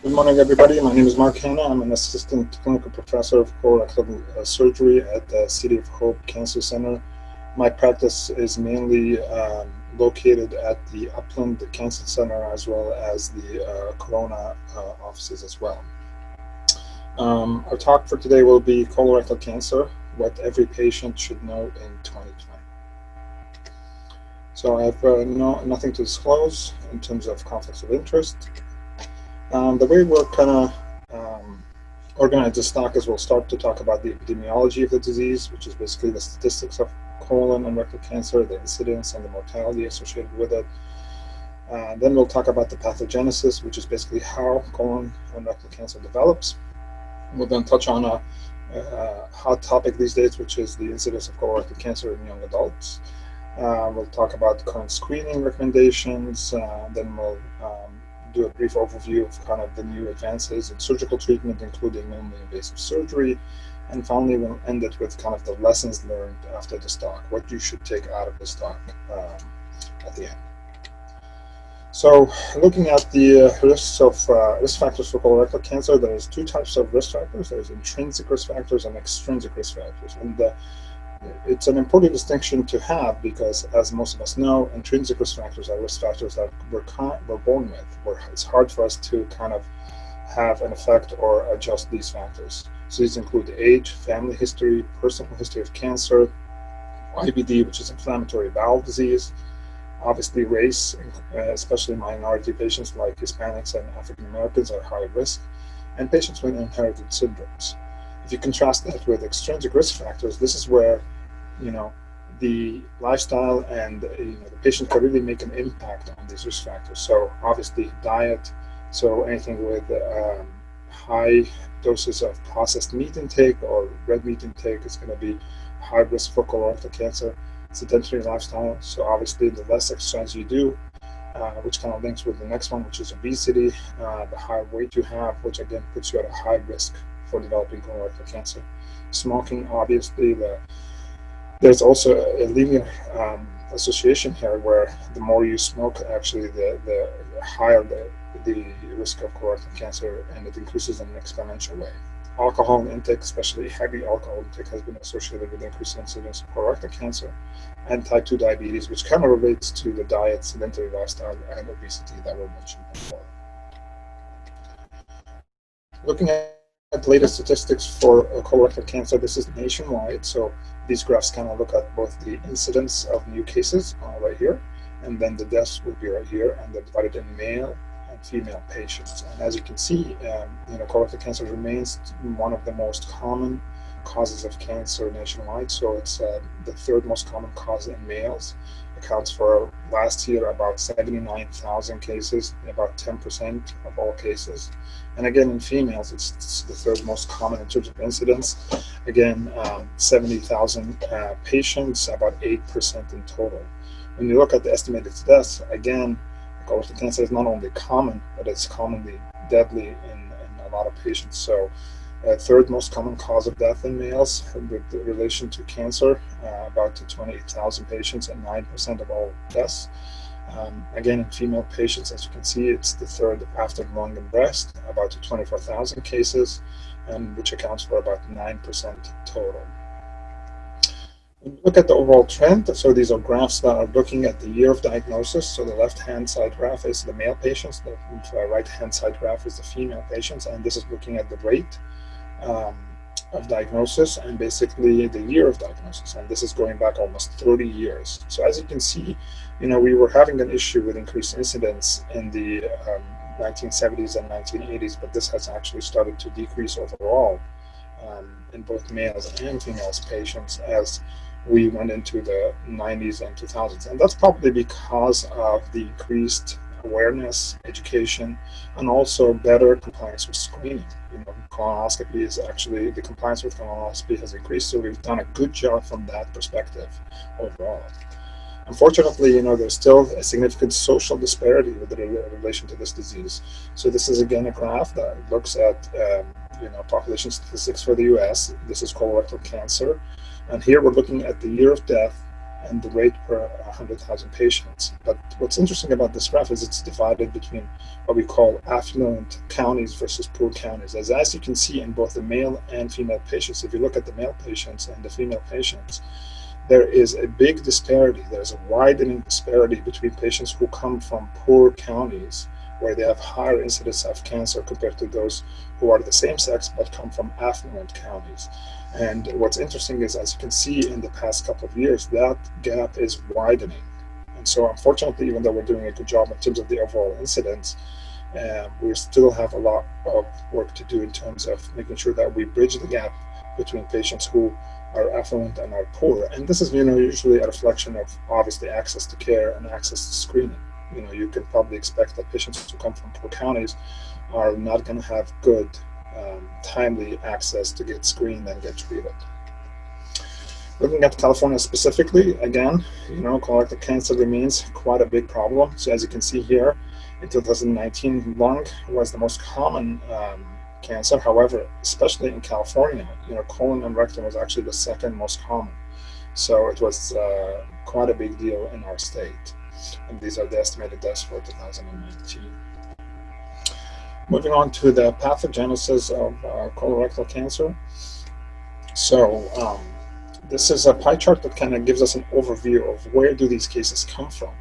Good morning, everybody. My name is Mark Hanna. I'm an assistant clinical professor of colorectal surgery at the City of Hope Cancer Center. My practice is mainly located at the Upland Cancer Center as well as the Kelowna offices as well. Our talk for today will be colorectal cancer, what every patient should know in 2020. So I have nothing to disclose in terms of conflicts of interest. The way we're kind of organize this talk is we'll start to talk about the epidemiology of the disease, which is basically the statistics of colon and rectal cancer, the incidence and the mortality associated with it. Then we'll talk about the pathogenesis, which is basically how colon and rectal cancer develops. We'll then touch on a hot topic these days, which is the incidence of colorectal cancer in young adults. We'll talk about current screening recommendations. Then we'll do a brief overview of kind of the new advances in surgical treatment, including minimally invasive surgery. And finally, we'll end it with kind of the lessons learned after this talk, what you should take out of this talk at the end. So looking at the risk factors for colorectal cancer, there's two types of risk factors. There's intrinsic risk factors and extrinsic risk factors. And it's an important distinction to have because, as most of us know, intrinsic risk factors are risk factors that we're born with, where it's hard for us to kind of have an effect or adjust these factors. So these include age, family history, personal history of cancer, IBD, which is inflammatory bowel disease, obviously race, especially minority patients like Hispanics and African Americans are high risk, and patients with inherited syndromes. If you contrast that with extrinsic risk factors, this is where, the lifestyle and the patient can really make an impact on these risk factors. So obviously diet, so anything with high doses of processed meat intake or red meat intake is going to be high risk for colorectal cancer. Sedentary lifestyle, so obviously the less exercise you do, which kind of links with the next one, which is obesity, the higher weight you have, which again puts you at a high risk for developing colorectal cancer. Smoking, obviously, there's also a linear association here where the more you smoke, actually, the higher the risk of colorectal cancer, and it increases in an exponential way. Alcohol intake, especially heavy alcohol intake, has been associated with increased incidence of colorectal cancer, and type 2 diabetes, which kind of relates to the diet, sedentary lifestyle, and obesity that were mentioned before. Looking at the latest statistics for colorectal cancer, this is nationwide, so these graphs kind of look at both the incidence of new cases right here, and then the deaths will be right here, and they're divided in male and female patients. And as you can see, colorectal cancer remains one of the most common causes of cancer nationwide. So it's the third most common cause in males. Accounts for last year about 79,000 cases, about 10% of all cases. And again, in females, it's the third most common in terms of incidence. Again, 70,000 patients, about 8% in total. When you look at the estimated deaths, again, colorectal cancer is not only common, but it's commonly deadly in a lot of patients. So third most common cause of death in males with relation to cancer, about 28,000 patients and 9% of all deaths. Again, in female patients, as you can see, it's the third after lung and breast, about 24,000 cases, and which accounts for about 9% total. When you look at the overall trend, so these are graphs that are looking at the year of diagnosis. So the left-hand side graph is the male patients, the right-hand side graph is the female patients, and this is looking at the rate of diagnosis and basically the year of diagnosis, and this is going back almost 30 years. So as you can see, we were having an issue with increased incidence in the 1970s and 1980s, but this has actually started to decrease overall in both males and females patients as we went into the 90s and 2000s. And that's probably because of the increased awareness, education, and also better compliance with screening. Colonoscopy is actually, the compliance with colonoscopy has increased, so we've done a good job from that perspective overall. Unfortunately, there's still a significant social disparity with relation to this disease. So this is again a graph that looks at population statistics for the U.S. This is colorectal cancer, and here we're looking at the year of death and the rate per 100,000 patients. But what's interesting about this graph is it's divided between what we call affluent counties versus poor counties. As you can see in both the male and female patients, if you look at the male patients and the female patients, there is a big disparity. There's a widening disparity between patients who come from poor counties, where they have higher incidence of cancer, compared to those who are the same sex but come from affluent counties. And what's interesting is, as you can see in the past couple of years, that gap is widening. And so unfortunately, even though we're doing a good job in terms of the overall incidence, we still have a lot of work to do in terms of making sure that we bridge the gap between patients who are affluent and are poor. And this is, usually a reflection of obviously access to care and access to screening. You can probably expect that patients who come from poor counties are not going to have good, timely access to get screened and get treated. Looking at California specifically, again, colorectal cancer remains quite a big problem. So as you can see here, in 2019, lung was the most common cancer. However, especially in California, colon and rectum was actually the second most common. So it was quite a big deal in our state. And these are the estimated deaths for 2019. Moving on to the pathogenesis of colorectal cancer. So this is a pie chart that kind of gives us an overview of where do these cases come from.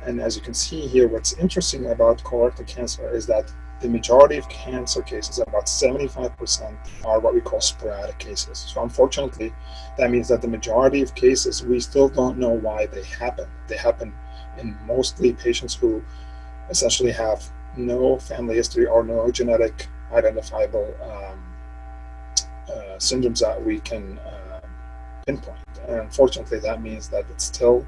And as you can see here, what's interesting about colorectal cancer is that the majority of cancer cases, about 75%, are what we call sporadic cases. So unfortunately, that means that the majority of cases, we still don't know why they happen. They happen in mostly patients who essentially have no family history or no genetic identifiable syndromes that we can pinpoint. And unfortunately, that means that it's still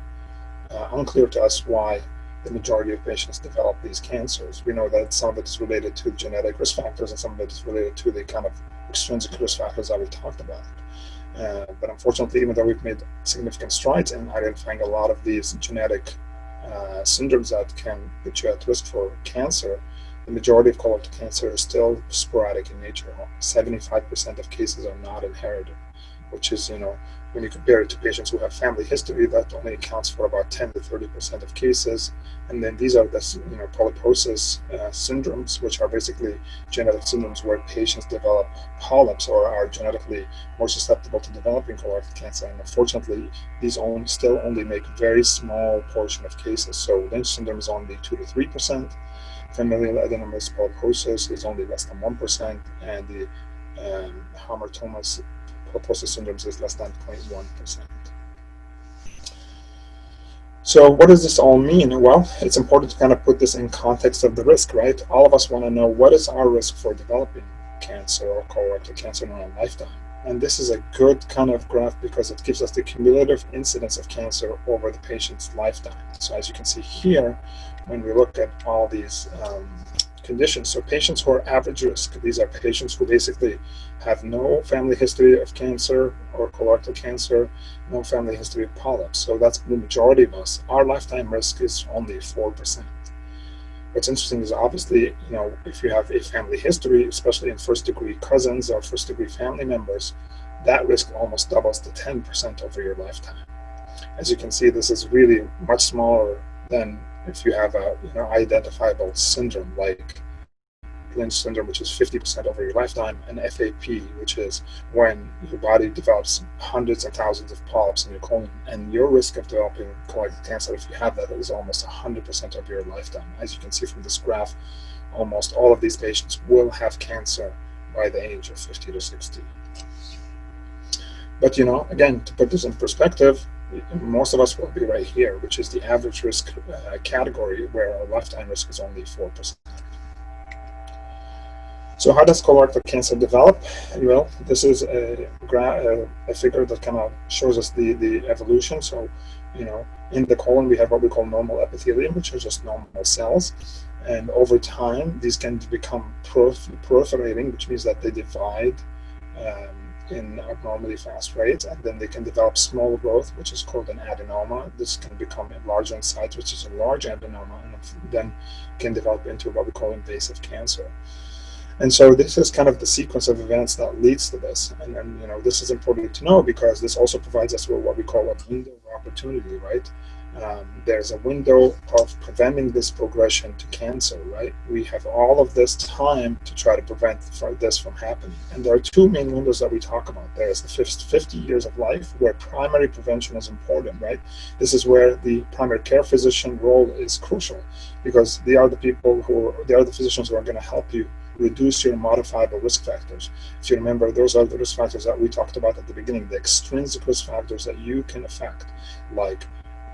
unclear to us why the majority of patients develop these cancers. We know that some of it is related to genetic risk factors, and some of it is related to the kind of extrinsic risk factors that we talked about. But unfortunately, even though we've made significant strides in identifying a lot of these genetic syndromes that can put you at risk for cancer, the majority of colorectal cancer is still sporadic in nature. 75% of cases are not inherited, which is, when you compare it to patients who have family history, that only accounts for about 10 to 30% of cases. And then these are the, polyposis syndromes, which are basically genetic syndromes where patients develop polyps or are genetically more susceptible to developing colorectal cancer. And unfortunately, these still only make a very small portion of cases. So Lynch syndrome is only 2 to 3%. Familial adenomatous polyposis is only less than 1%, and the hamartomas polyposis syndromes is less than 0.1%. So what does this all mean? Well, it's important to kind of put this in context of the risk, right? All of us want to know, what is our risk for developing cancer or colorectal cancer in our lifetime? And this is a good kind of graph because it gives us the cumulative incidence of cancer over the patient's lifetime. So as you can see here, when we look at all these conditions, so patients who are average risk, these are patients who basically have no family history of cancer or colorectal cancer, no family history of polyps. So that's the majority of us. Our lifetime risk is only 4%. What's interesting is obviously, if you have a family history, especially in first-degree cousins or first-degree family members, that risk almost doubles to 10% over your lifetime. As you can see, this is really much smaller than if you have a identifiable syndrome like Lynch syndrome, which is 50% over your lifetime, and FAP, which is when your body develops hundreds of thousands of polyps in your colon, and your risk of developing colorectal cancer, if you have that, is almost 100% of your lifetime. As you can see from this graph, almost all of these patients will have cancer by the age of 50 to 60. But again, to put this in perspective, most of us will be right here, which is the average risk category, where our lifetime risk is only 4%. So how does colorectal cancer develop? Well, this is a figure that kind of shows us the evolution. So, in the colon, we have what we call normal epithelium, which are just normal cells. And over time, these can become proliferating, which means that they divide in abnormally fast rates, and then they can develop small growth, which is called an adenoma. This can become larger in size, which is a large adenoma, and then can develop into what we call invasive cancer. And so this is kind of the sequence of events that leads to this. And this is important to know because this also provides us with what we call a window of opportunity, right? There's a window of preventing this progression to cancer, right? We have all of this time to try to prevent this from happening. And there are two main windows that we talk about. There's the 50 years of life where primary prevention is important, right? This is where the primary care physician role is crucial because they are the physicians who are going to help you reduce your modifiable risk factors. If you remember, those are the risk factors that we talked about at the beginning, the extrinsic risk factors that you can affect, like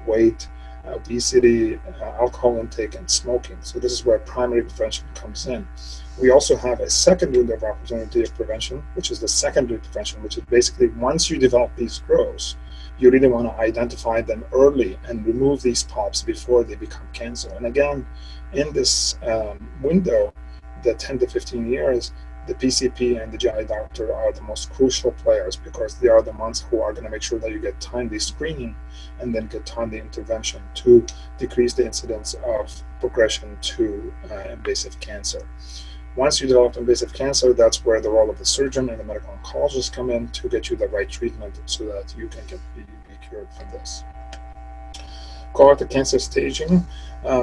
weight, obesity, alcohol intake, and smoking. So this is where primary prevention comes in. We also have a second window of opportunity of prevention, which is the secondary prevention, which is basically once you develop these growths, you really want to identify them early and remove these polyps before they become cancer. And again, in this window, the 10 to 15 years, the PCP and the GI doctor are the most crucial players because they are the ones who are going to make sure that you get timely screening and then get timely intervention to decrease the incidence of progression to invasive cancer. Once you develop invasive cancer, that's where the role of the surgeon and the medical oncologist come in to get you the right treatment so that you can be cured from this. Colorectal cancer staging.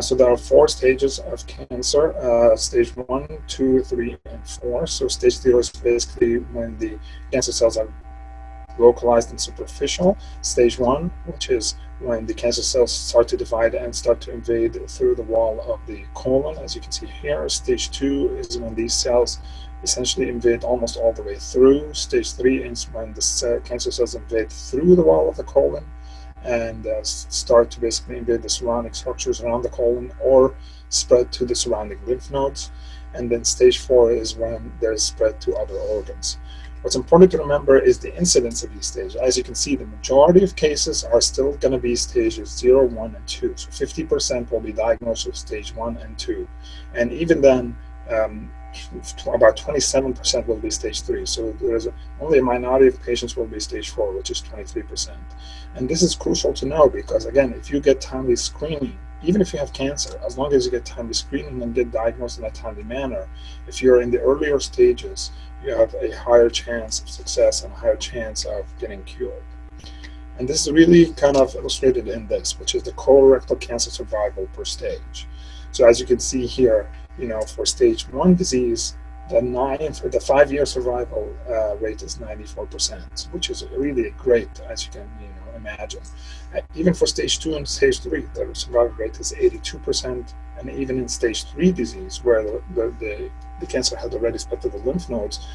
So there are 4 stages of cancer, stage 1, 2, 3, and 4. So stage 0 is basically when the cancer cells are localized and superficial. Stage 1, which is when the cancer cells start to divide and start to invade through the wall of the colon, as you can see here. Stage 2 is when these cells essentially invade almost all the way through. Stage 3 is when the cancer cells invade through the wall of the colon and start to basically invade the surrounding structures around the colon or spread to the surrounding lymph nodes. And then stage 4 is when there's spread to other organs. What's important to remember is the incidence of these stages. As you can see, the majority of cases are still going to be stages 0, 1, and 2. So 50% will be diagnosed with stage 1 and 2. And even then, about 27% will be stage 3. So there's only a minority of patients will be stage 4, which is 23%. And this is crucial to know because, again, if you get timely screening, even if you have cancer, as long as you get timely screening and get diagnosed in a timely manner, if you're in the earlier stages, you have a higher chance of success and a higher chance of getting cured. And this is really kind of illustrated in this, which is the colorectal cancer survival per stage. So as you can see here, for stage 1 disease, the 5-year survival rate is 94%, which is really great, as you can imagine. Even for stage 2 and stage 3, the survival rate is 82%, and even in stage 3 disease, where the cancer had already spread to the lymph nodes,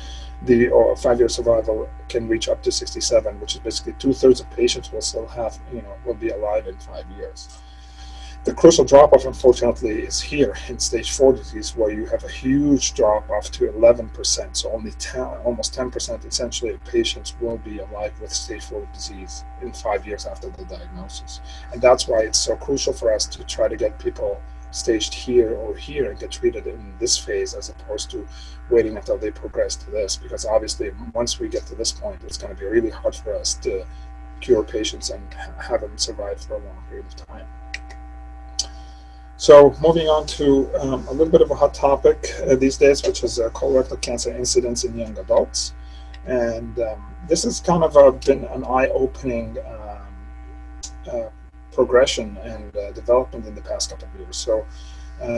the 5-year survival can reach up to 67, which is basically 2/3 of patients will still have, will be alive in 5 years. The crucial drop-off, unfortunately, is here in stage 4 disease, where you have a huge drop-off to 11%. So only almost 10% essentially of patients will be alive with stage 4 disease in 5 years after the diagnosis. And that's why it's so crucial for us to try to get people staged here or here and get treated in this phase as opposed to waiting until they progress to this. Because obviously, once we get to this point, it's going to be really hard for us to cure patients and have them survive for a long period of time. So moving on to a little bit of a hot topic these days, which is colorectal cancer incidence in young adults. And this has kind of been an eye-opening progression and development in the past couple of years. So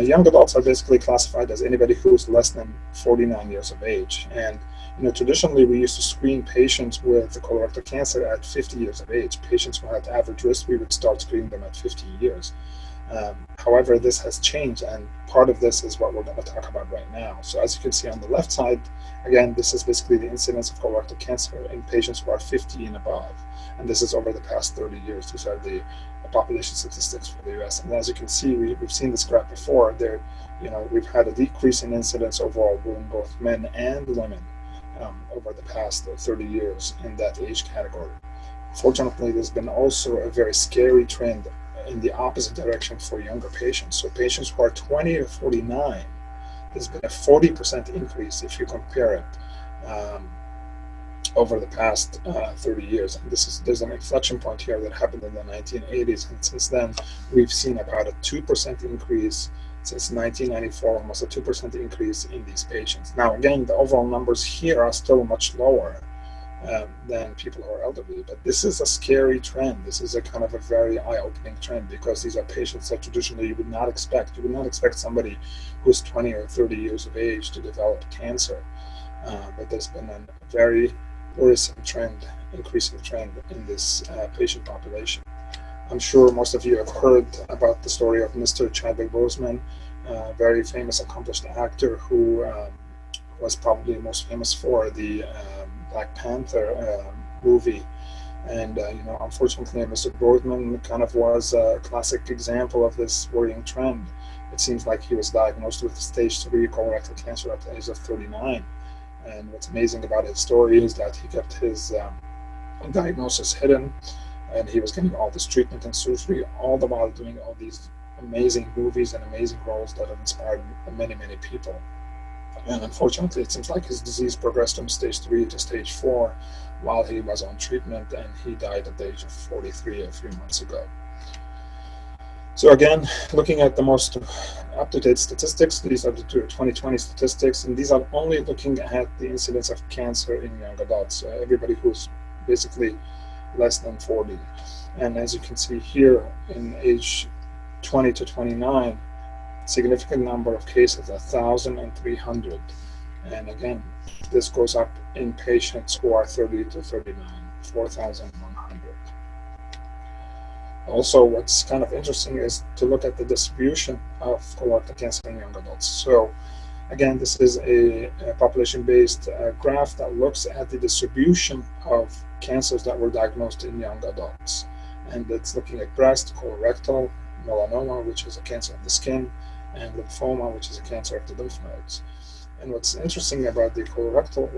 young adults are basically classified as anybody who's less than 49 years of age. And traditionally we used to screen patients with colorectal cancer at 50 years of age. Patients who had average risk, we would start screening them at 50 years. However, this has changed, and part of this is what we're going to talk about right now. So as you can see on the left side, again, this is basically the incidence of colorectal cancer in patients who are 50 and above. And this is over the past 30 years. These are the population statistics for the US. And as you can see, we've seen this graph before. We've had a decrease in incidence overall in both men and women over the past 30 years in that age category. Fortunately, there's been also a very scary trend in the opposite direction for younger patients. So patients who are 20 to 49, there's been a 40% increase if you compare it over the past 30 years. And there's an inflection point here that happened in the 1980s, and since then we've seen about a 2% increase since 1994, almost a 2% increase in these patients. Now, again, the overall numbers here are still much lower than people who are elderly, but this is a scary trend. This is a kind of a very eye-opening trend, because these are patients that traditionally you would not expect. You would not expect somebody who's 20 or 30 years of age to develop cancer, but there's been a very worrisome trend, increasing trend in this patient population. I'm sure most of you have heard about the story of Mr. Chadwick Boseman, a very famous, accomplished actor who was probably most famous for the Black Panther movie. And unfortunately, Mr. Boseman kind of was a classic example of this worrying trend. It seems like he was diagnosed with stage 3 colorectal cancer at the age of 39. And what's amazing about his story is that he kept his diagnosis hidden, and he was getting all this treatment and surgery, all the while doing all these amazing movies and amazing roles that have inspired many, many people. And unfortunately, it seems like his disease progressed from stage 3 to stage 4 while he was on treatment, and he died at the age of 43 a few months ago. So again, looking at the most up-to-date statistics, these are the 2020 statistics, and these are only looking at the incidence of cancer in young adults, everybody who's basically less than 40. And as you can see here, in age 20 to 29, significant number of cases, 1,300. And again, this goes up in patients who are 30 to 39, 4,100. Also, what's kind of interesting is to look at the distribution of colorectal cancer in young adults. So again, this is a population-based graph that looks at the distribution of cancers that were diagnosed in young adults. And it's looking at breast, colorectal, melanoma, which is a cancer of the skin, and lymphoma, which is a cancer of the lymph nodes. And what's interesting about the colorectal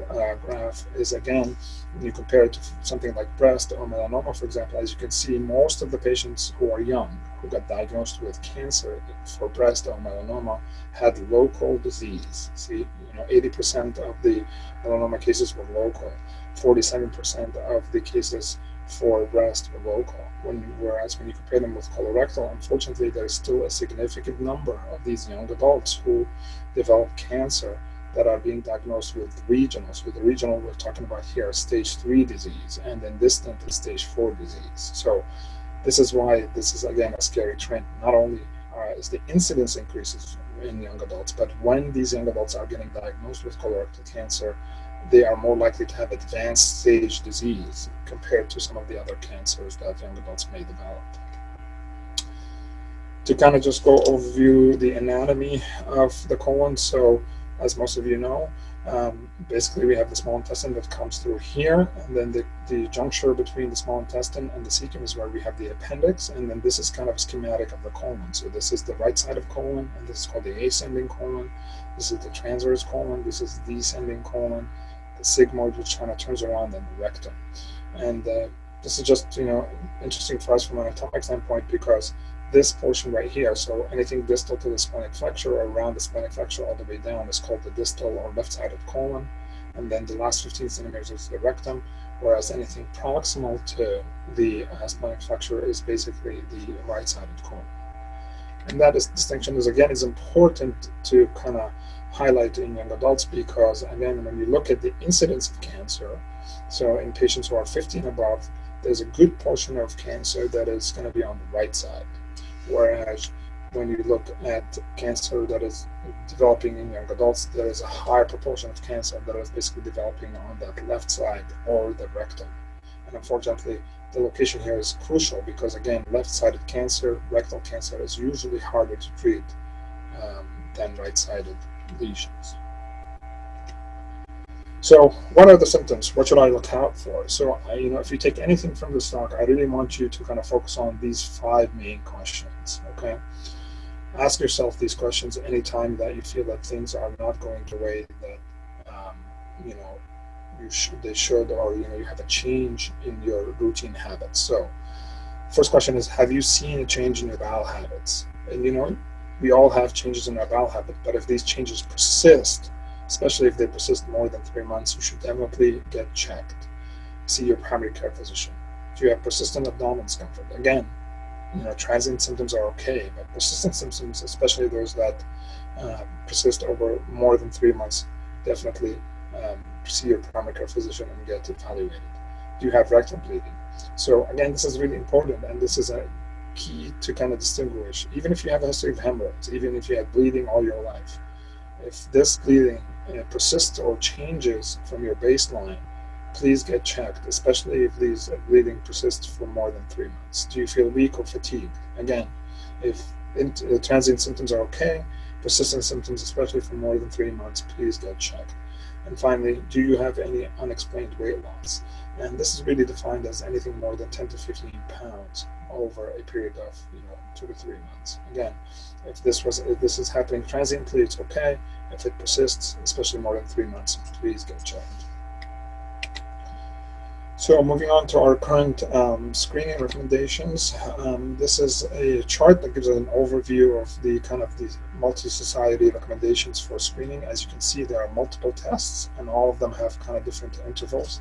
graph is, again, when you compare it to something like breast or melanoma, for example, as you can see, most of the patients who are young, who got diagnosed with cancer for breast or melanoma, had local disease. See, 80% of the melanoma cases were local, 47% of the cases for breast were local. Whereas when you compare them with colorectal, unfortunately, there's still a significant number of these young adults who develop cancer that are being diagnosed with regionals. With the regional, we're talking about here stage 3 disease, and then distant is stage 4 disease. So this is why this is, again, a scary trend. Not only is the incidence increases in young adults, but when these young adults are getting diagnosed with colorectal cancer, they are more likely to have advanced stage disease compared to some of the other cancers that young adults may develop. To kind of just go overview the anatomy of the colon, so as most of you know, basically we have the small intestine that comes through here, and then the juncture between the small intestine and the cecum is where we have the appendix, and then this is kind of a schematic of the colon. So this is the right side of colon, and this is called the ascending colon. This is the transverse colon. This is the descending colon, the sigmoid, which kind of turns around, and the rectum. And this is just interesting for us from an anatomic standpoint, because this portion right here, so anything distal to the splenic flexure or around the splenic flexure all the way down, is called the distal or left-sided colon, and then the last 15 centimeters is the rectum, whereas anything proximal to the splenic flexure is basically the right-sided colon. And that distinction is important to kind of highlight in young adults, because again, when you look at the incidence of cancer, so in patients who are 50 and above, there's a good portion of cancer that is going to be on the right side. Whereas when you look at cancer that is developing in young adults, there is a higher proportion of cancer that is basically developing on that left side or the rectum. And unfortunately, the location here is crucial, because again, left-sided cancer, rectal cancer, is usually harder to treat than right-sided lesions. So what are the symptoms? What should I look out for? So if you take anything from this talk, I really want you to kind of focus on these 5 main questions. Okay, ask yourself these questions anytime that you feel that things are not going the way that they should, or you have a change in your routine habits. So first question is, have you seen a change in your bowel habits? And we all have changes in our bowel habit, but if these changes persist, especially if they persist more than 3 months, you should definitely get checked. See your primary care physician. If you have persistent abdominal discomfort, again, transient symptoms are okay, but persistent symptoms, especially those that persist over more than 3 months, definitely see your primary care physician and get evaluated. Do you have rectal bleeding? So again, this is really important, and this is a key to kind of distinguish. Even if you have a history of hemorrhoids, even if you had bleeding all your life, if this bleeding persists or changes from your baseline, please get checked, especially if these bleeding persists for more than 3 months. Do you feel weak or fatigued? Again, if transient symptoms are okay, persistent symptoms, especially for more than 3 months, please get checked. And finally, do you have any unexplained weight loss? And this is really defined as anything more than 10 to 15 pounds over a period of 2 to 3 months. Again, if this is happening transiently, it's okay. If it persists, especially more than 3 months, please get checked. So moving on to our current screening recommendations, this is a chart that gives an overview of the multi-society recommendations for screening. As you can see, there are multiple tests, and all of them have kind of different intervals.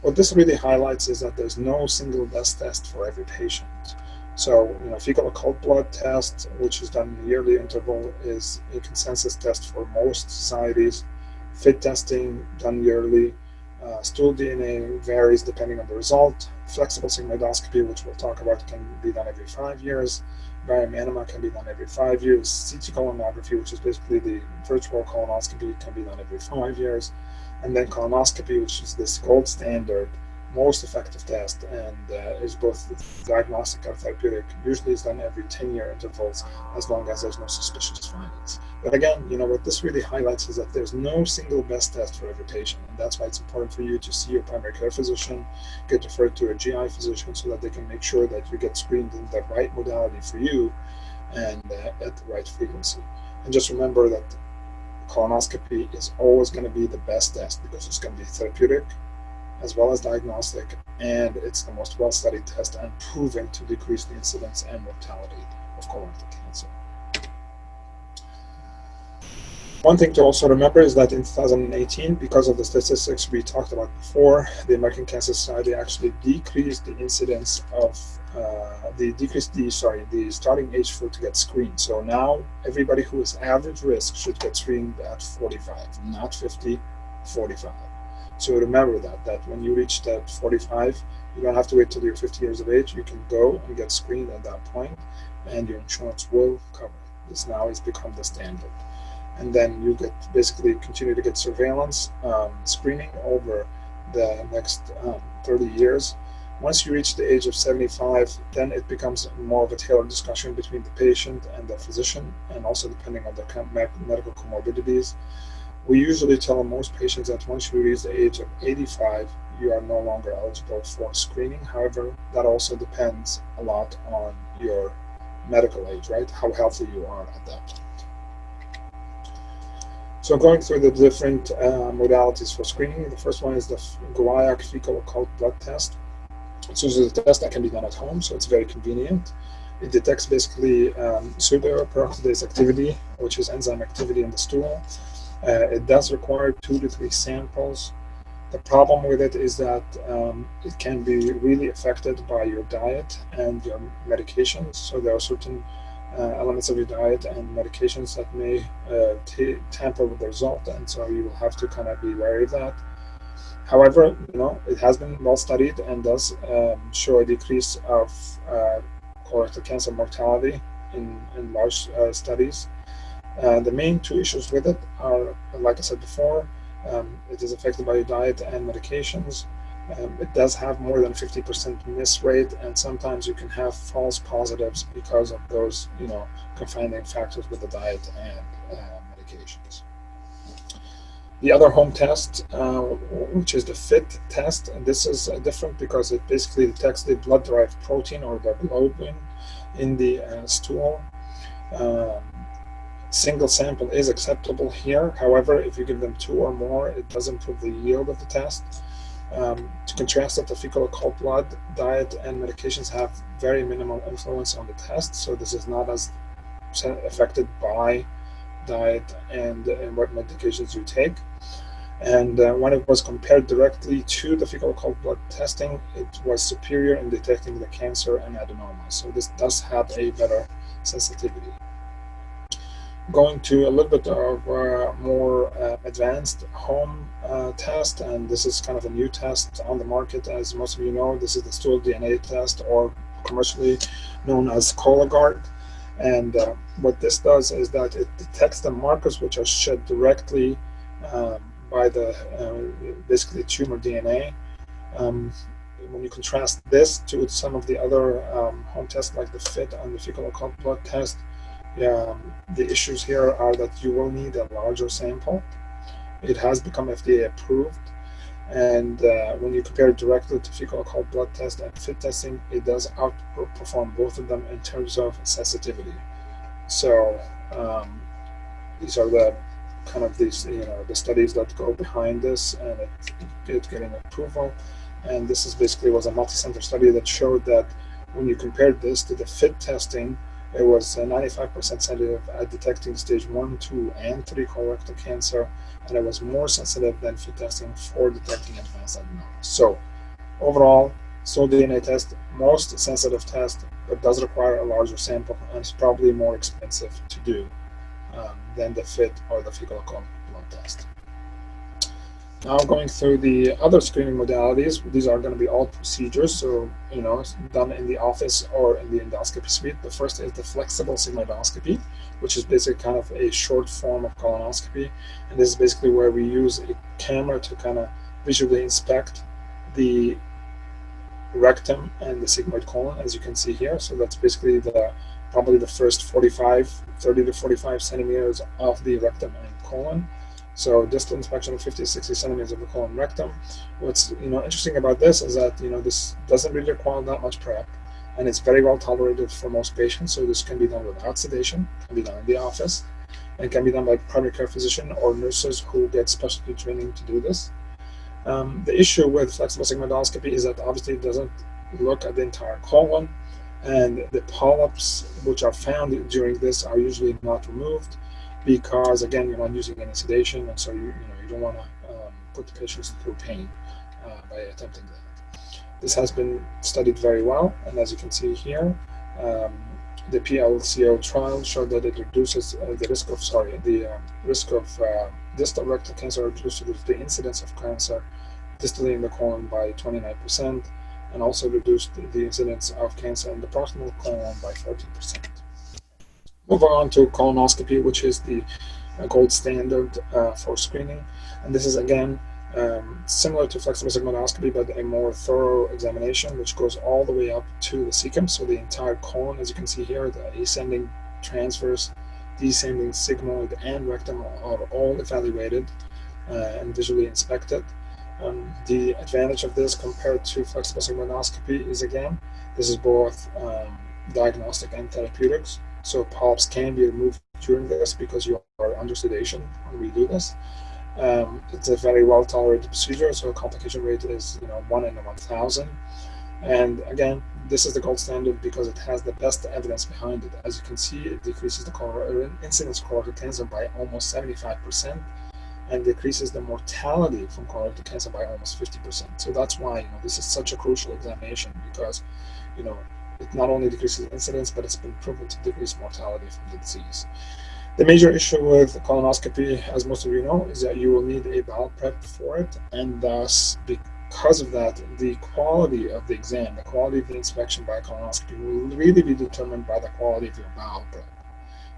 What this really highlights is that there's no single best test for every patient. So, fecal occult blood test, which is done in a yearly interval, is a consensus test for most societies. FIT testing done yearly. Stool DNA varies depending on the result. Flexible sigmoidoscopy, which we'll talk about, can be done every 5 years. Barium enema can be done every 5 years. CT colonography, which is basically the virtual colonoscopy, can be done every 5 years. And then colonoscopy, which is this gold standard, most effective test, and is both diagnostic and therapeutic, usually is done every 10-year intervals as long as there's no suspicious findings. But again, what this really highlights is that there's no single best test for every patient, and that's why it's important for you to see your primary care physician, get referred to a GI physician so that they can make sure that you get screened in the right modality for you and at the right frequency. And just remember that colonoscopy is always going to be the best test because it's going to be therapeutic as well as diagnostic, and it's the most well-studied test and proven to decrease the incidence and mortality of colorectal cancer. One thing to also remember is that in 2018, because of the statistics we talked about before, the American Cancer Society actually decreased the incidence of the starting age for to get screened. So now everybody who is average risk should get screened at 45, not 50, 45. So remember that when you reach that 45, you don't have to wait till you're 50 years of age. You can go and get screened at that point, and your insurance will cover it. This now has become the standard. And then you basically continue to get surveillance screening over the next 30 years. Once you reach the age of 75, then it becomes more of a tailored discussion between the patient and the physician, and also depending on the medical comorbidities. We usually tell most patients that once you reach the age of 85, you are no longer eligible for screening. However, that also depends a lot on your medical age, right? How healthy you are at that point. So going through the different modalities for screening, the first one is the guaiac fecal occult blood test. So this is a test that can be done at home, so it's very convenient. It detects basically pseudoperoxidase activity, which is enzyme activity in the stool. It does require 2 to 3 samples. The problem with it is that it can be really affected by your diet and your medications. So there are certain elements of your diet and medications that may tamper with the result, and so you will have to kind of be wary of that. However, it has been well studied and does show a decrease of colorectal cancer mortality in large studies. The main 2 issues with it are, like I said before, it is affected by your diet and medications. It does have more than 50% miss rate, and sometimes you can have false positives because of those, confounding factors with the diet and medications. The other home test, which is the FIT test, and this is different because it basically detects the blood-derived protein or the globin in the stool. Single sample is acceptable here. However, if you give them 2 or more, it does improve the yield of the test. To contrast that, the fecal occult blood, diet, and medications have very minimal influence on the test, so this is not as affected by diet and what medications you take. And when it was compared directly to the fecal occult blood testing, it was superior in detecting the cancer and adenoma. So this does have a better sensitivity. Going to a little bit of more advanced home test, and this is kind of a new test on the market. As most of you know, this is the stool DNA test, or commercially known as Cologuard. And what this does is that it detects the markers which are shed directly um, by the basically tumor DNA. Um, when you contrast this to some of the other home tests like the FIT and the fecal occult blood test, the issues here are that you will need a larger sample. It has become FDA approved, and when you compare it directly to fecal occult blood test and FIT testing, it does outperform both of them in terms of sensitivity. So um, these are the kind of these the studies that go behind this, and it's getting approval. And this is basically was a multi-center study that showed that when you compared this to the FIT testing, it was 95% sensitive at detecting stage 1, 2, and 3 colorectal cancer, and it was more sensitive than FIT testing for detecting advanced adenoma. So overall, stool DNA test, most sensitive test, but does require a larger sample and is probably more expensive to do than the FIT or the fecal occult blood test. Now going through the other screening modalities, these are going to be all procedures, so done in the office or in the endoscopy suite. The first is the flexible sigmoidoscopy, which is basically kind of a short form of colonoscopy, and this is basically where we use a camera to kind of visually inspect the rectum and the sigmoid colon, as you can see here. So that's basically probably the first 30 to 45 centimeters of the rectum and colon. So distal inspection of 50 to 60 centimeters of the colon and rectum. What's interesting about this is that this doesn't really require that much prep, and it's very well tolerated for most patients. So this can be done without sedation, can be done in the office, and can be done by primary care physician or nurses who get specialty training to do this. The issue with flexible sigmoidoscopy is that obviously it doesn't look at the entire colon, and the polyps which are found during this are usually not removed because, again, you're not using any sedation, and so you don't want to put the patients through pain by attempting that. This has been studied very well, and as you can see here, the PLCO trial showed that it reduces the risk of distal rectal cancer, reduces the incidence of cancer distally in the colon by 29%, and also reduced the incidence of cancer in the proximal colon by 14%. Moving on to colonoscopy, which is the gold standard for screening, and this is again similar to flexible sigmoidoscopy, but a more thorough examination, which goes all the way up to the cecum, so the entire colon, as you can see here, the ascending, transverse, descending sigmoid, and rectum are all evaluated and visually inspected. The advantage of this compared to flexible sigmoidoscopy is, again, this is both diagnostic and therapeutics. So polyps can be removed during this because you are under sedation when we do this. It's a very well tolerated procedure, so complication rate is 1 in 1,000. And again, this is the gold standard because it has the best evidence behind it. As you can see, it decreases the incidence of colorectal cancer by almost 75%. And decreases the mortality from colorectal cancer by almost 50%. So that's why this is such a crucial examination, because it not only decreases incidence, but it's been proven to decrease mortality from the disease. The major issue with colonoscopy, as most of you know, is that you will need a bowel prep for it, and thus, because of that, the quality of the exam, the quality of the inspection by colonoscopy will really be determined by the quality of your bowel prep.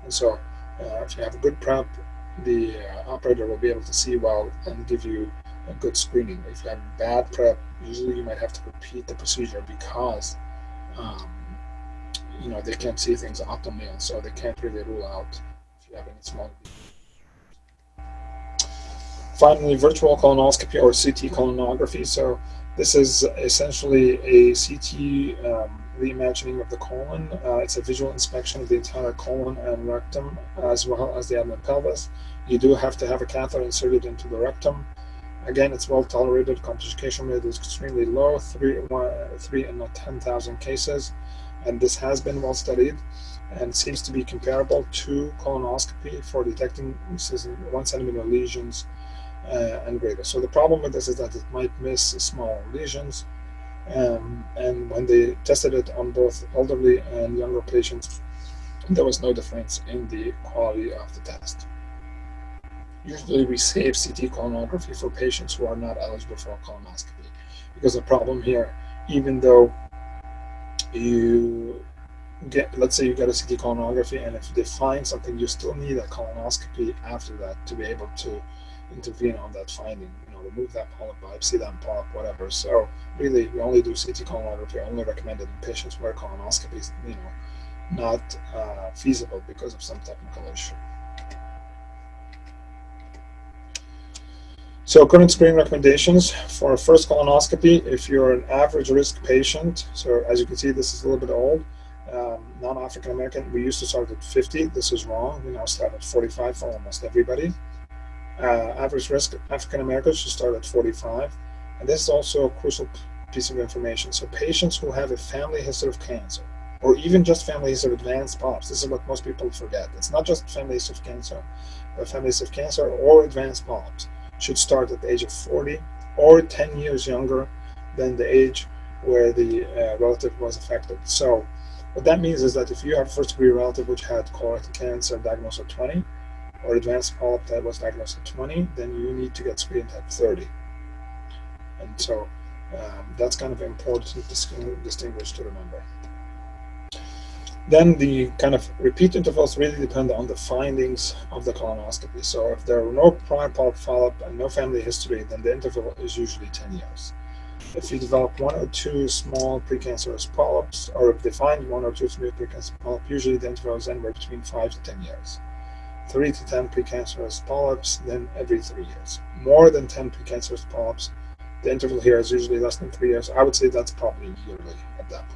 And so if you have a good prep, the operator will be able to see well and give you a good screening. If you have bad prep, usually you might have to repeat the procedure because they can't see things optimally, and so they can't really rule out if you have any small. Finally, virtual colonoscopy or CT colonography. So this is essentially a CT reimagining of the colon. It's a visual inspection of the entire colon and rectum, as well as the abdomen pelvis. You do have to have a catheter inserted into the rectum. Again, it's well tolerated. Complication rate is extremely low, 3 in 10,000 cases, and this has been well studied and seems to be comparable to colonoscopy for detecting 1 centimeter lesions and greater. So the problem with this is that it might miss small lesions, and when they tested it on both elderly and younger patients, there was no difference in the quality of the test. Usually we save CT colonography for patients who are not eligible for a colonoscopy, because the problem here, even though you let's say you get a CT colonography, and if they find something, you still need a colonoscopy after that to be able to intervene on that finding, remove that polyp, biopsy that polyp, whatever. So really, we only do CT colonography, only recommended in patients where colonoscopy is, not feasible because of some technical issue. So current screening recommendations for first colonoscopy, if you're an average risk patient, so as you can see, this is a little bit old, non-African American, we used to start at 50. This is wrong. We now start at 45 for almost everybody. Average risk African Americans should start at 45. And this is also a crucial piece of information. So patients who have a family history of cancer, or even just family history of advanced polyps, this is what most people forget. It's not just family history of cancer, but family history of cancer or advanced polyps should start at the age of 40 or 10 years younger than the age where the relative was affected. So what that means is that if you have a first-degree relative which had colorectal cancer diagnosed at 20, or advanced polyp that was diagnosed at 20, then you need to get screened at 30. And so that's kind of important to distinguish to remember. Then the kind of repeat intervals really depend on the findings of the colonoscopy. So if there are no prior polyp follow-up and no family history, then the interval is usually 10 years. If you develop one or two small precancerous polyps, or if they find one or two small precancerous polyps, usually the interval is anywhere between 5 to 10 years. 3 to 10 precancerous polyps, then every 3 years. More than 10 precancerous polyps, the interval here is usually less than 3 years. I would say that's probably yearly at that point.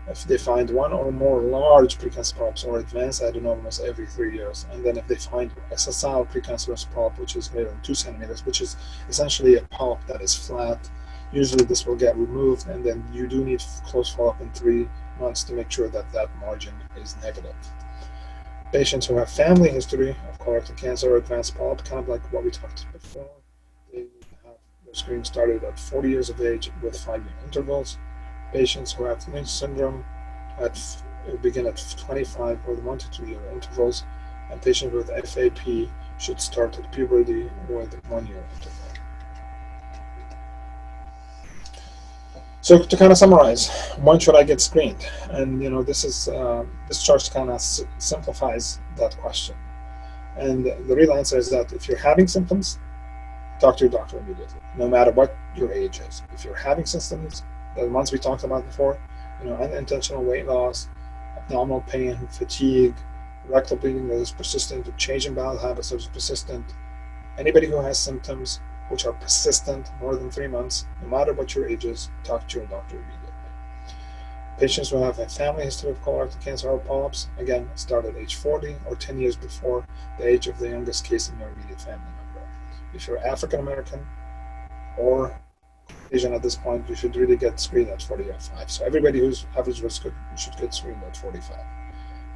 If they find one or more large precancerous polyps or advanced adenomas every 3 years, and then if they find a sessile precancerous polyp, which is greater than 2 centimeters, which is essentially a polyp that is flat, usually this will get removed, and then you do need close follow-up in 3 months to make sure that that margin is negative. Patients who have family history of colorectal cancer or advanced polyp, kind of like what we talked about before, they need to have their screening started at 40 years of age with 5-year intervals. Patients who have Lynch syndrome begin at 25 with 1 to 2 year intervals, and patients with FAP should start at puberty with 1 year interval. So to kind of summarize, when should I get screened? And this chart kind of simplifies that question. And the real answer is that if you're having symptoms, talk to your doctor immediately, no matter what your age is. If you're having symptoms, the ones we talked about before, unintentional weight loss, abdominal pain, fatigue, rectal bleeding that is persistent, change in bowel habits that is persistent, anybody who has symptoms which are persistent more than 3 months, no matter what your age is, talk to your doctor immediately. Patients who have a family history of colorectal cancer or polyps, again, start at age 40 or 10 years before the age of the youngest case in your immediate family member. If you're African American or Asian at this point, you should really get screened at 45. So everybody who's average risk should get screened at 45.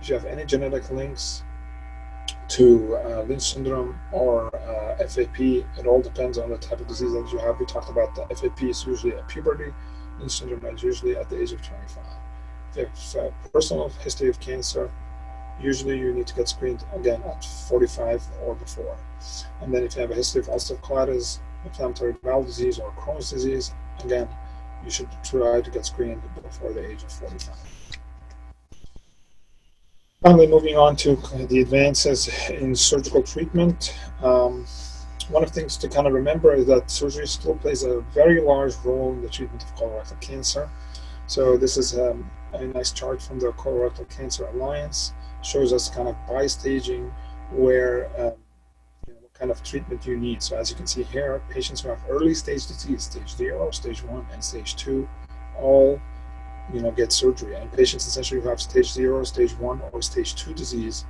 If you have any genetic links to Lynch syndrome or FAP, it all depends on the type of disease that you have. We talked about the FAP is usually at puberty, Lynch syndrome is usually at the age of 25. If you have a personal history of cancer, usually you need to get screened again at 45 or before. And then if you have a history of ulcerative colitis, inflammatory bowel disease, or Crohn's disease, again, you should try to get screened before the age of 45. Finally, moving on to the advances in surgical treatment. One of the things to kind of remember is that surgery still plays a very large role in the treatment of colorectal cancer. So this is a nice chart from the Colorectal Cancer Alliance. Shows us kind of by staging where what kind of treatment you need. So as you can see here, patients who have early stage disease, stage 0, stage 1, and stage 2, all get surgery. And patients essentially who have stage 0, stage 1, or stage 2 disease,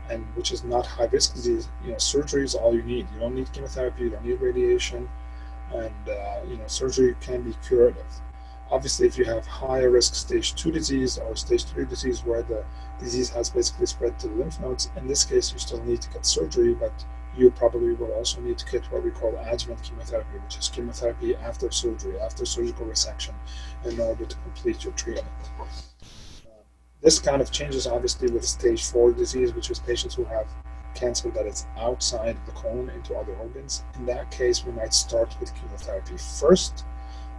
and which is not high risk disease, surgery is all you need. You don't need chemotherapy, you don't need radiation, and surgery can be curative. Obviously, if you have higher risk stage 2 disease or stage 3 disease where the disease has basically spread to the lymph nodes, in this case you still need to get surgery, but you probably will also need to get what we call adjuvant chemotherapy, which is chemotherapy after surgery, after surgical resection, in order to complete your treatment. This kind of changes obviously with stage 4 disease, which is patients who have cancer that is outside of the colon into other organs. In that case, we might start with chemotherapy first,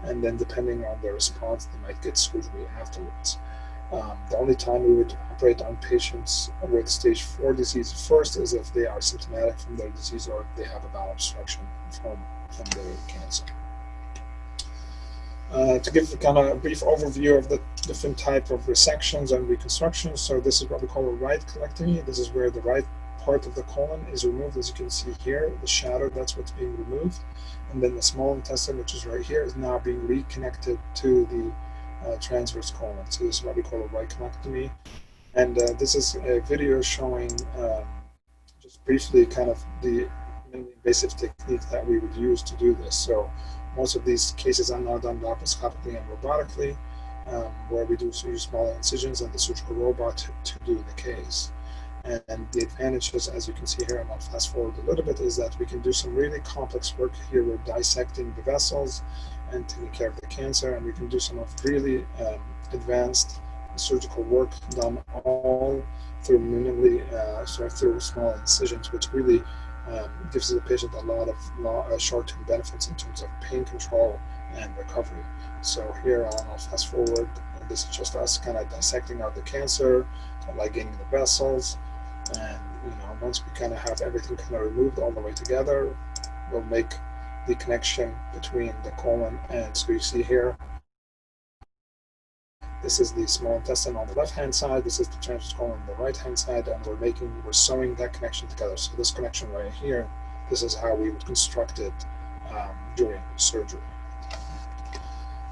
and then depending on their response, they might get surgery afterwards. The only time we would operate on patients with stage 4 disease first is if they are symptomatic from their disease or if they have a bowel obstruction from their cancer. To give kind of a brief overview of the different type of resections and reconstructions, so this is what we call a right colectomy. This is where the right part of the colon is removed, as you can see here, the shadow, that's what's being removed, and then the small intestine, which is right here, is now being reconnected to the transverse colon. So this is what we call a right colectomy, and this is a video showing just briefly kind of the minimally invasive technique that we would use to do this. So most of these cases are now done laparoscopically and robotically, where we do use smaller incisions and the surgical robot to do the case. And the advantages, as you can see here, and I'll fast forward a little bit, is that we can do some really complex work here. We're dissecting the vessels and taking care of the cancer, and we can do some of really advanced surgical work done all through minimally, through small incisions, which really gives the patient a lot of short-term benefits in terms of pain control and recovery. So here I'll fast forward, and this is just us kind of dissecting out the cancer, ligating the vessels, and once we kind of have everything kind of removed all the way together, we'll make the connection between the colon and, so you see here, this is the small intestine on the left-hand side, this is the transverse colon on the right-hand side, and we're sewing that connection together. So this connection right here, this is how we would construct it during surgery.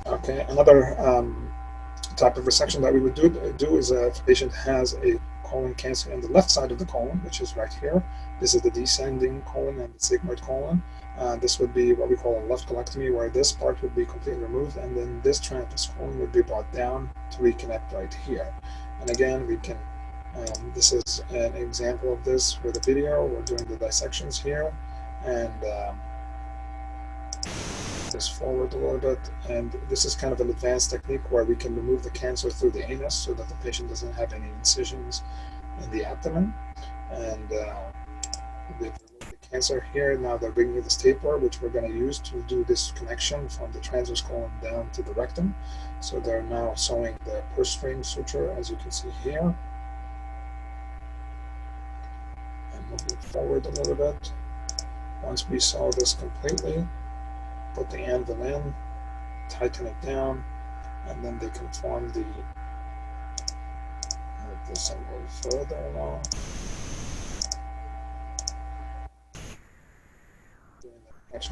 Okay, another type of resection that we would do is if a patient has a colon cancer in the left side of the colon, which is right here. This is the descending colon and the sigmoid colon. This would be what we call a left colectomy, where this part would be completely removed, and then this transverse colon would be brought down to reconnect right here. And again, we can, this is an example of this with a video. We're doing the dissections here, and this forward a little bit, and this is kind of an advanced technique where we can remove the cancer through the anus so that the patient doesn't have any incisions in the abdomen. And they've removed the cancer here. Now they're bringing the stapler, which we're going to use to do this connection from the transverse colon down to the rectum. So they're now sewing the purse string suture, as you can see here. And moving forward a little bit. Once we sew this completely, put the anvil in, tighten it down, and then they can form the, move this a little further along.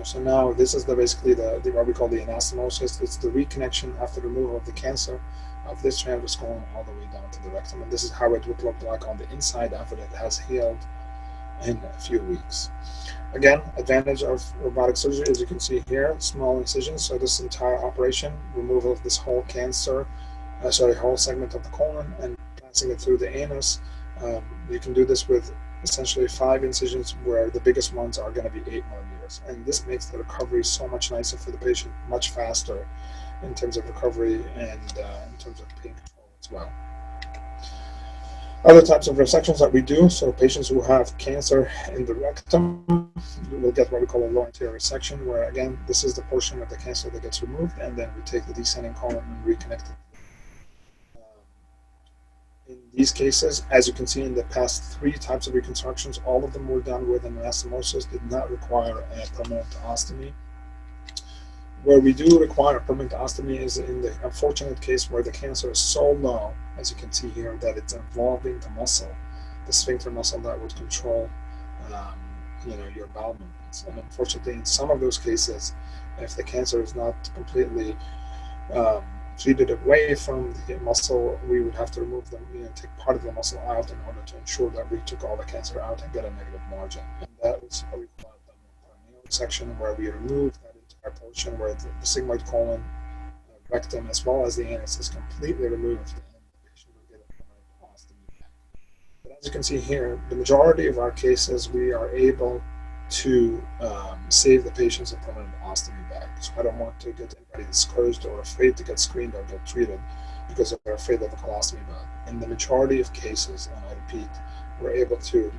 So now this is basically the what we call the anastomosis. It's the reconnection after the removal of the cancer of this transverse colon all the way down to the rectum. And this is how it would look like on the inside after it has healed in a few weeks. Again, advantage of robotic surgery, as you can see here, small incisions. So this entire operation, removal of this whole cancer, whole segment of the colon, and passing it through the anus. You can do this with essentially 5 incisions, where the biggest ones are going to be 8 millimeters. And this makes the recovery so much nicer for the patient, much faster in terms of recovery and in terms of pain control as well. Other types of resections that we do, so patients who have cancer in the rectum will get what we call a lower anterior resection, where again, this is the portion of the cancer that gets removed, and then we take the descending colon and reconnect it. In these cases, as you can see in the past 3 types of reconstructions, all of them were done with an anastomosis, did not require a permanent ostomy. Where we do require a permanent ostomy is in the unfortunate case where the cancer is so low, as you can see here, that it's involving the muscle, the sphincter muscle that would control your bowel movements. And unfortunately, in some of those cases, if the cancer is not completely treated away from the muscle, we would have to remove them, take part of the muscle out in order to ensure that we took all the cancer out and get a negative margin. And that is what we call the section, where we remove that entire portion where the sigmoid colon, rectum, as well as the anus is completely removed, and the patient will get a permanent ostomy back. But as you can see here, the majority of our cases, we are able to save the patients a permanent ostomy bag. So I don't want to get anybody discouraged or afraid to get screened or get treated because they're afraid of a colostomy bag. In the majority of cases, and I repeat, we're able to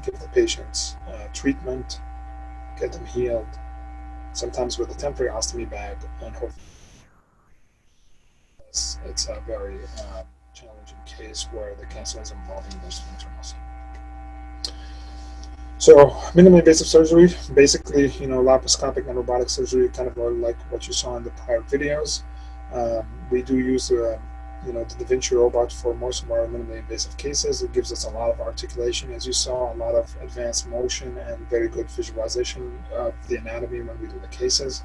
give the patients treatment, get them healed, sometimes with a temporary ostomy bag, and hopefully it's a very challenging case where the cancer is involving the sphincter muscle. So minimally invasive surgery, basically, laparoscopic and robotic surgery, kind of like what you saw in the prior videos. We do use the Da Vinci robot for most of our minimally invasive cases. It gives us a lot of articulation, as you saw, a lot of advanced motion and very good visualization of the anatomy when we do the cases.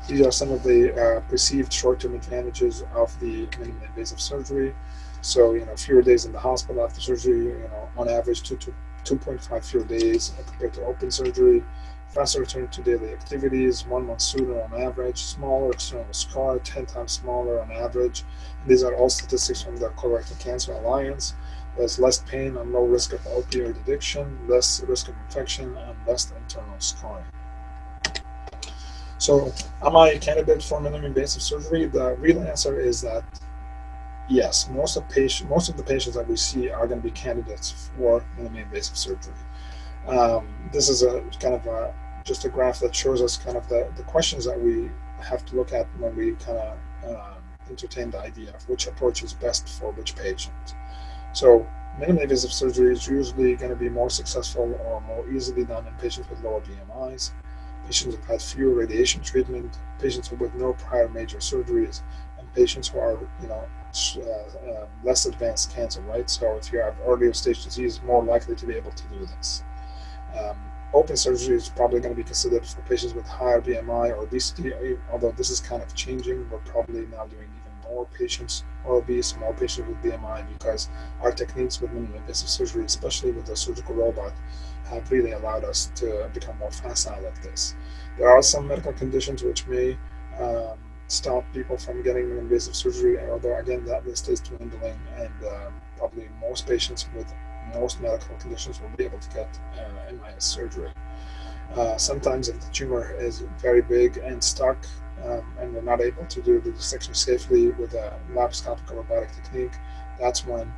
These are some of the perceived short-term advantages of the minimally invasive surgery. So, fewer days in the hospital after surgery, on average 2.5 fewer days compared to open surgery, faster return to daily activities, 1 month sooner on average, smaller external scar, 10 times smaller on average. And these are all statistics from the Colorectal Cancer Alliance. There's less pain and low risk of opioid addiction, less risk of infection, and less internal scarring. So, am I a candidate for minimally invasive surgery? The real answer is that yes, most of the patients that we see are going to be candidates for minimally invasive surgery. This is a kind of just a graph that shows us kind of the questions that we have to look at when we kind of entertain the idea of which approach is best for which patient. So minimally invasive surgery is usually going to be more successful or more easily done in patients with lower BMIs, patients who've had fewer radiation treatment, patients with no prior major surgeries, and patients who are, less advanced cancer, right? So if you have earlier stage disease, more likely to be able to do this. Open surgery is probably going to be considered for patients with higher BMI or obesity, although this is kind of changing. We're probably now doing even more patients who are obese, more patients with BMI, because our techniques with minimally invasive surgery, especially with the surgical robot, have really allowed us to become more facile at this. There are some medical conditions which may stop people from getting minimally invasive surgery, although again that list is dwindling, and probably most patients with most medical conditions will be able to get MIS surgery. Sometimes if the tumor is very big and stuck, and we're not able to do the dissection safely with a laparoscopic or robotic technique, that's when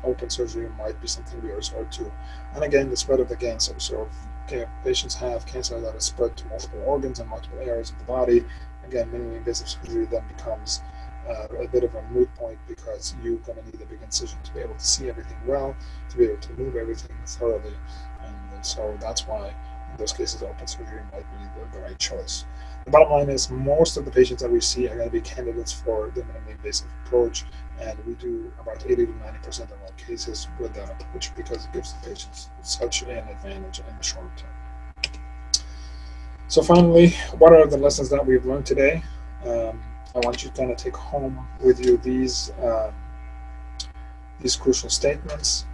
open surgery might be something we resort to. And again, the spread of the cancer. So if patients have cancer that is spread to multiple organs and multiple areas of the body, again, minimally invasive surgery then becomes a bit of a moot point, because you're going to need a big incision to be able to see everything well, to be able to move everything thoroughly, and so that's why in those cases open surgery might be the right choice. The bottom line is most of the patients that we see are going to be candidates for the minimally invasive approach, and we do about 80 to 90% of our cases with that approach because it gives the patients such an advantage in the short term. So finally, what are the lessons that we've learned today? I want you to kind of take home with you these crucial statements.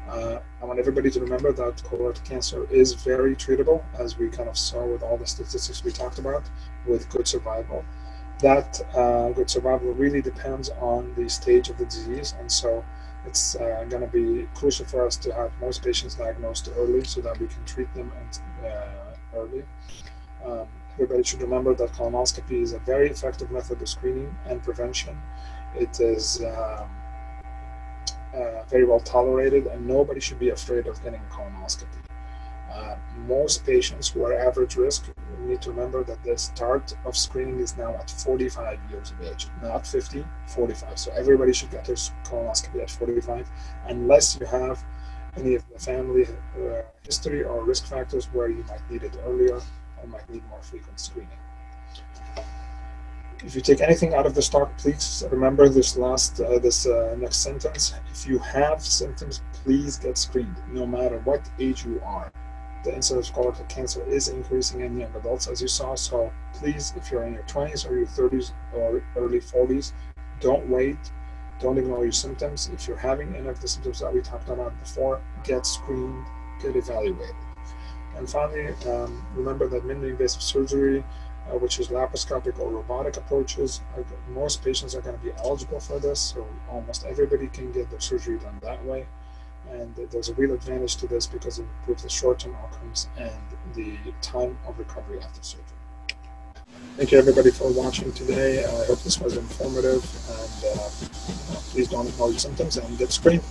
I want everybody to remember that colorectal cancer is very treatable, as we kind of saw with all the statistics we talked about, with good survival. That good survival really depends on the stage of the disease, and so it's going to be crucial for us to have most patients diagnosed early so that we can treat them early. Everybody should remember that colonoscopy is a very effective method of screening and prevention. It is very well tolerated, and nobody should be afraid of getting a colonoscopy. Most patients who are average risk, we need to remember that the start of screening is now at 45 years of age, not 50, 45. So everybody should get their colonoscopy at 45, unless you have any of the family history or risk factors where you might need it earlier and might need more frequent screening. If you take anything out of this talk, please remember this next sentence. If you have symptoms, please get screened, no matter what age you are. The incidence of colorectal cancer is increasing in young adults, as you saw. So please, if you're in your 20s or your 30s or early 40s, don't wait. Don't ignore your symptoms. If you're having any of the symptoms that we talked about before, get screened, get evaluated. And finally, remember that minimally invasive surgery, which is laparoscopic or robotic approaches, most patients are going to be eligible for this, so almost everybody can get their surgery done that way. and there's a real advantage to this because it improves the short-term outcomes and the time of recovery after surgery. Thank you everybody for watching today. I hope this was informative, and please don't ignore your symptoms and get screened.